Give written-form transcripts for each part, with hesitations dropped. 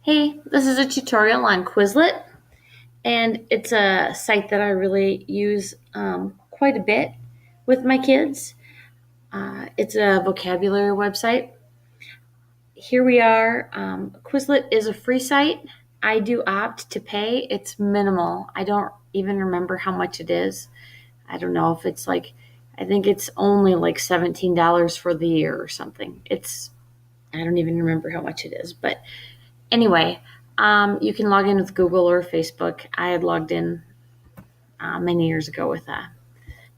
Hey, this is a tutorial on Quizlet, and it's a site that I really use quite a bit with my kids. It's a vocabulary website. Here we are. Quizlet is a free site. I do opt to pay. It's minimal. I don't even remember how much it is. I don't know if it's I think it's only like $17 for the year or something. I don't even remember how much it is, but anyway, you can log in with Google or Facebook. I had logged in many years ago with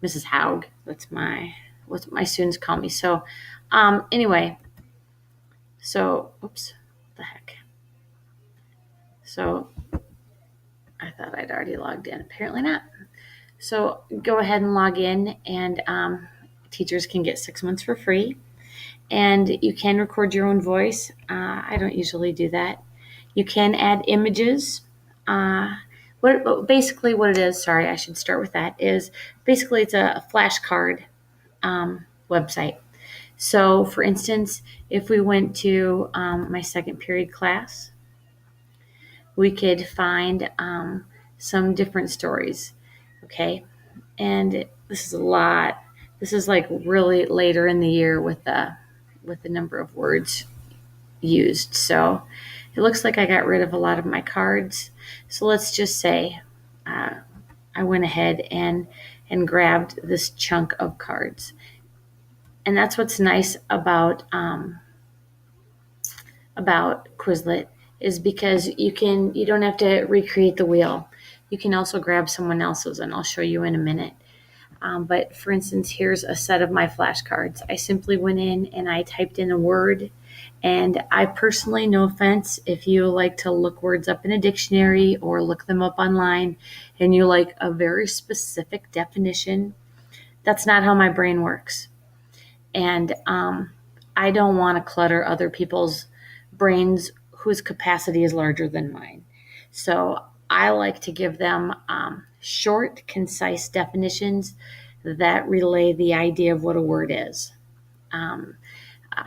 Mrs. Haug. That's what my students call me. So, anyway, oops, what the heck. So, I thought I'd already logged in. Apparently not. So, go ahead and log in, and teachers can get 6 months for free. And you can record your own voice. I don't usually do that. You can add images. Basically what it is, sorry, I should start with that, is basically it's a flashcard website. So, for instance, if we went to my second period class, we could find some different stories, okay? And this is a lot. This is like really later in the year with the number of words used. So it looks like I got rid of a lot of my cards. So let's just say I went ahead and grabbed this chunk of cards. And that's what's nice about Quizlet is because you don't have to recreate the wheel. You can also grab someone else's, and I'll show you in a minute. But for instance, here's a set of my flashcards. I simply went in and I typed in a word. And I personally, no offense, if you like to look words up in a dictionary or look them up online and you like a very specific definition, that's not how my brain works. And I don't want to clutter other people's brains whose capacity is larger than mine. So I like to give them short, concise definitions that relay the idea of what a word is.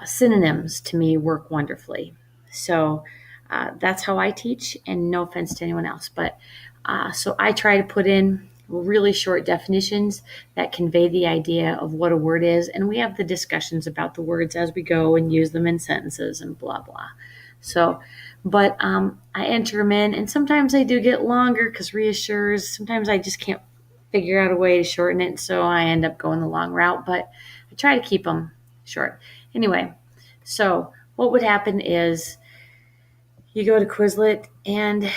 Synonyms to me work wonderfully. So that's how I teach, and no offense to anyone else. But so I try to put in really short definitions that convey the idea of what a word is. And we have the discussions about the words as we go and use them in sentences and blah, blah. So, but I enter them in, and sometimes they do get longer because reassures. Sometimes I just can't figure out a way to shorten it, so I end up going the long route, but I try to keep them short. Anyway, so what would happen is you go to Quizlet, and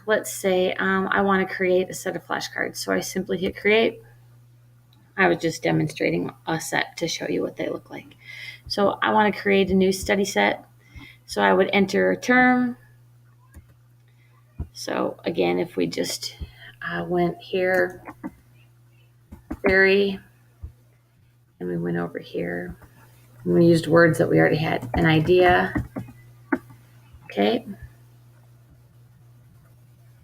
let's say I want to create a set of flashcards. So I simply hit create. I was just demonstrating a set to show you what they look like. So I want to create a new study set. So I would enter a term. So again, if we just went here, very, and we went over here, and we used words that we already had, an idea. Okay.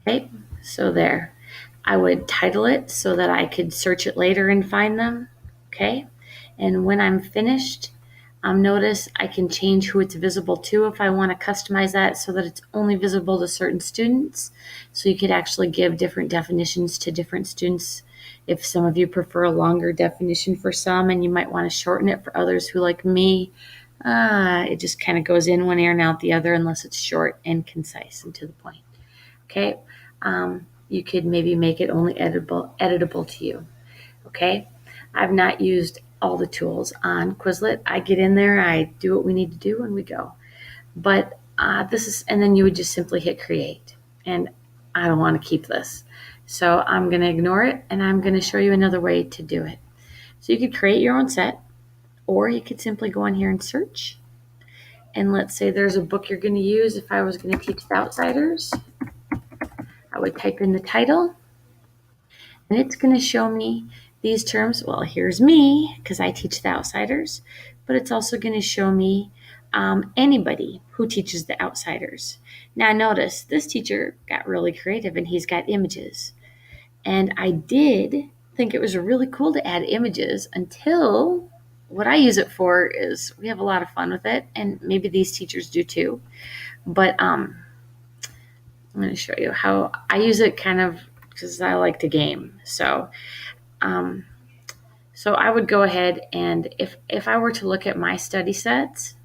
Okay, so there. I would title it so that I could search it later and find them. Okay, and when I'm finished, notice I can change who it's visible to if I want to customize that so that it's only visible to certain students. So you could actually give different definitions to different students. If some of you prefer a longer definition for some, and you might want to shorten it for others who, like me, it just kind of goes in one ear and out the other unless it's short and concise and to the point. Okay, you could maybe make it only editable to you. Okay, I've not used all the tools on Quizlet. I get in there, I do what we need to do, and we go. But and then you would just simply hit create. And I don't want to keep this. So I'm going to ignore it, and I'm going to show you another way to do it. So you could create your own set, or you could simply go in here and search. And let's say there's a book you're going to use. If I was going to teach The Outsiders, I would type in the title, and it's going to show me these terms. Well, here's me because I teach The Outsiders, but it's also going to show me anybody who teaches The Outsiders. Now, notice this teacher got really creative, and he's got images. And I did think it was really cool to add images until what I use it for is we have a lot of fun with it, and maybe these teachers do too. But I'm going to show you how I use it kind of because I like to game. So I would go ahead and if I were to look at my study sets,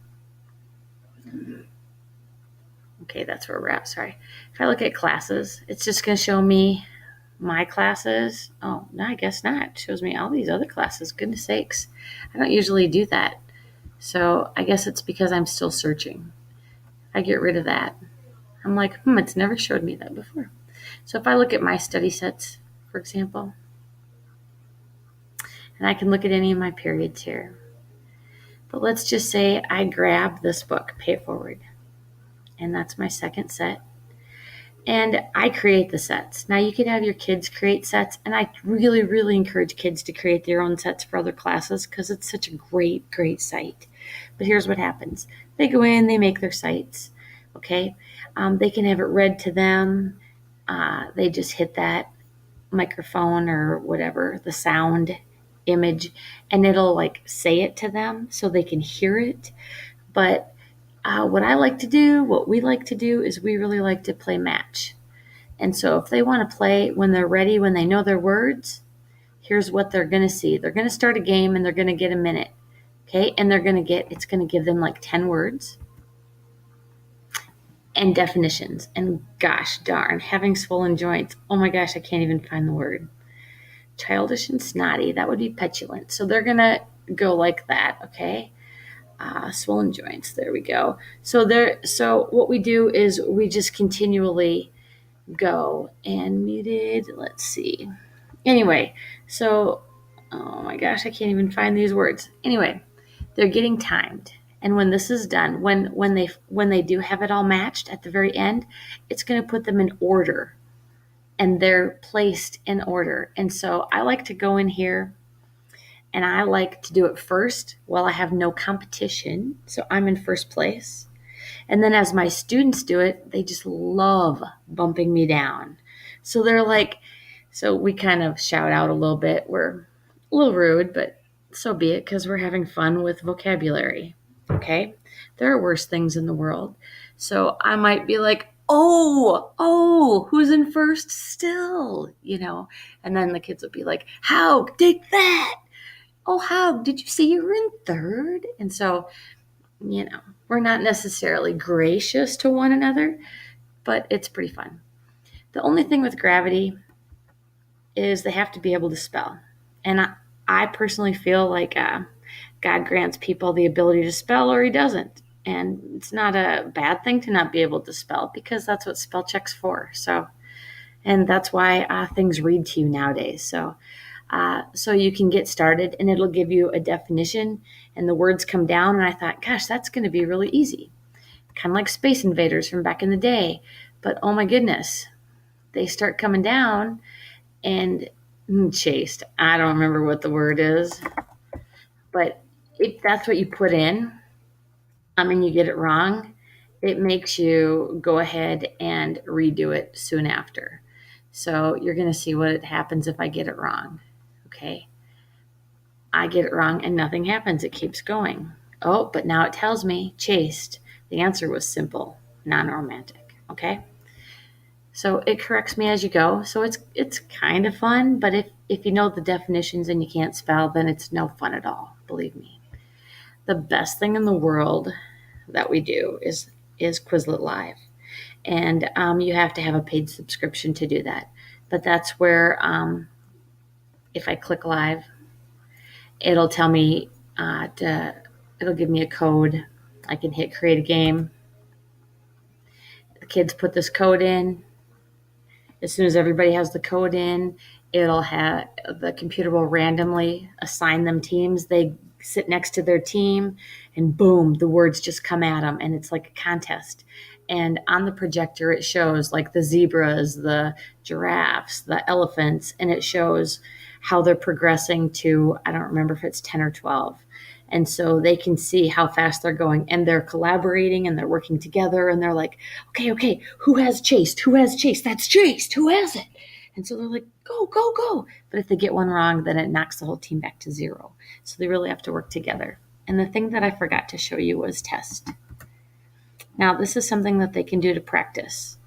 okay, that's where we're at, sorry. If I look at classes, it's just going to show me my classes. Oh, no, I guess not. It shows me all these other classes. Goodness sakes. I don't usually do that. So I guess it's because I'm still searching. I get rid of that. I'm like, it's never showed me that before. So if I look at my study sets, for example, and I can look at any of my periods here. But let's just say I grab this book, Pay It Forward, and that's my second set. And I create the sets. Now you could have your kids create sets, and I really, really encourage kids to create their own sets for other classes because it's such a great, great site. But here's what happens. They go in, they make their sites, okay? They can have it read to them. They just hit that microphone or whatever, the sound image, and it'll like say it to them so they can hear it. But what we like to do is we really like to play match. And so if they want to play when they're ready, when they know their words, here's what they're going to see. They're going to start a game and they're going to get a minute. Okay. And it's going to give them like 10 words and definitions. And gosh darn, having swollen joints. Oh my gosh, I can't even find the word. Childish and snotty. That would be petulant. So they're going to go like that. Okay. Swollen joints. There we go. So what we do is we just continually go and muted. Let's see. Anyway, so, oh my gosh, I can't even find these words. Anyway, they're getting timed. And when this is done, when they do have it all matched at the very end, it's going to put them in order. And they're placed in order. And so I like to go in here and I like to do it first while I have no competition. So I'm in first place. And then as my students do it, they just love bumping me down. So they're like, so we kind of shout out a little bit. We're a little rude, but so be it because we're having fun with vocabulary. Okay. There are worse things in the world. So I might be like, oh, who's in first still? And then the kids will be like, how? Take that. Oh, how? Did you see you were in third? And so, we're not necessarily gracious to one another, but it's pretty fun. The only thing with gravity is they have to be able to spell. And I personally feel like God grants people the ability to spell or he doesn't. And it's not a bad thing to not be able to spell because that's what spell check's for. And that's why things read to you nowadays. So you can get started and it'll give you a definition and the words come down. And I thought, gosh, that's going to be really easy. Kind of like Space Invaders from back in the day. But oh my goodness, they start coming down and chased. I don't remember what the word is. But if that's what you put in, and you get it wrong, it makes you go ahead and redo it soon after. So you're going to see what happens if I get it wrong. Okay. I get it wrong and nothing happens. It keeps going. Oh, but now it tells me chased. The answer was simple, non-romantic. Okay. So it corrects me as you go. So it's kind of fun, but if you know the definitions and you can't spell, then it's no fun at all. Believe me. The best thing in the world that we do is Quizlet Live. And you have to have a paid subscription to do that. But that's where if I click live, it'll tell me, it'll give me a code. I can hit create a game. The kids put this code in. As soon as everybody has the code in, the computer will randomly assign them teams. They sit next to their team and boom, the words just come at them and it's like a contest. And on the projector, it shows like the zebras, the giraffes, the elephants, and it shows how they're progressing to, I don't remember if it's 10 or 12. And so they can see how fast they're going and they're collaborating and they're working together and they're like, okay, who has chased? Who has chased? That's chased. Who has it? And so they're like, go. But if they get one wrong, then it knocks the whole team back to 0. So they really have to work together. And the thing that I forgot to show you was test. Now, this is something that they can do to practice.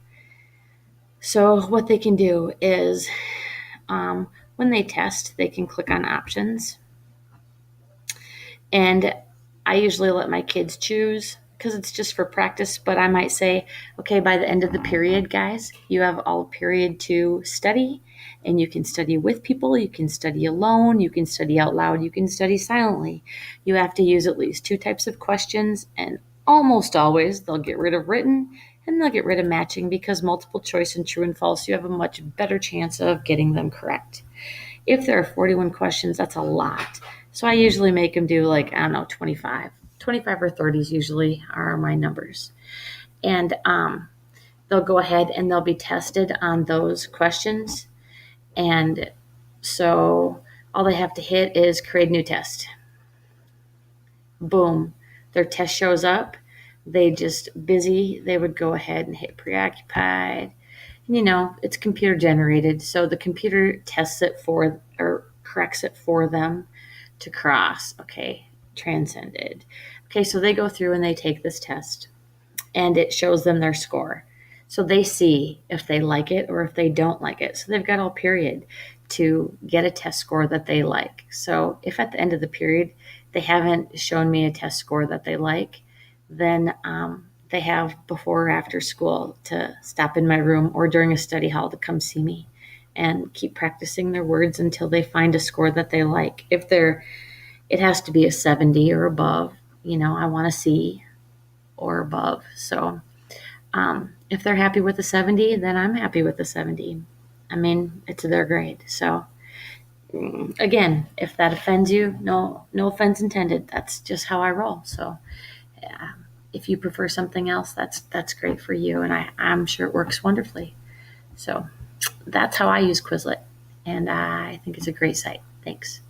So what they can do is when they test, they can click on options. And I usually let my kids choose because it's just for practice. But I might say, okay, by the end of the period, guys, you have all period to study. And you can study with people, you can study alone, you can study out loud, you can study silently. You have to use at least 2 types of questions, and almost always they'll get rid of written and they'll get rid of matching, because multiple choice and true and false, you have a much better chance of getting them correct. If there are 41 questions, that's a lot. So I usually make them do, like, I don't know, 25. 25 or 30s usually are my numbers. And they'll go ahead and they'll be tested on those questions. And so all they have to hit is create a new test. Boom. Their test shows up. They just busy. They would go ahead and hit preoccupied. It's computer generated. So the computer tests it for, or corrects it for them to cross. Okay. Transcended. Okay. So they go through and they take this test, and it shows them their score. So they see if they like it or if they don't like it. So they've got all period to get a test score that they like. So if at the end of the period they haven't shown me a test score that they like, then they have before or after school to stop in my room or during a study hall to come see me and keep practicing their words until they find a score that they like. It has to be a 70 or above. I want to see or above. So if they're happy with a 70, then I'm happy with a 70. I mean, it's their grade. So again, if that offends you, no offense intended. That's just how I roll. So yeah, if you prefer something else, that's great for you, and I'm sure it works wonderfully. So that's how I use Quizlet, and I think it's a great site. Thanks.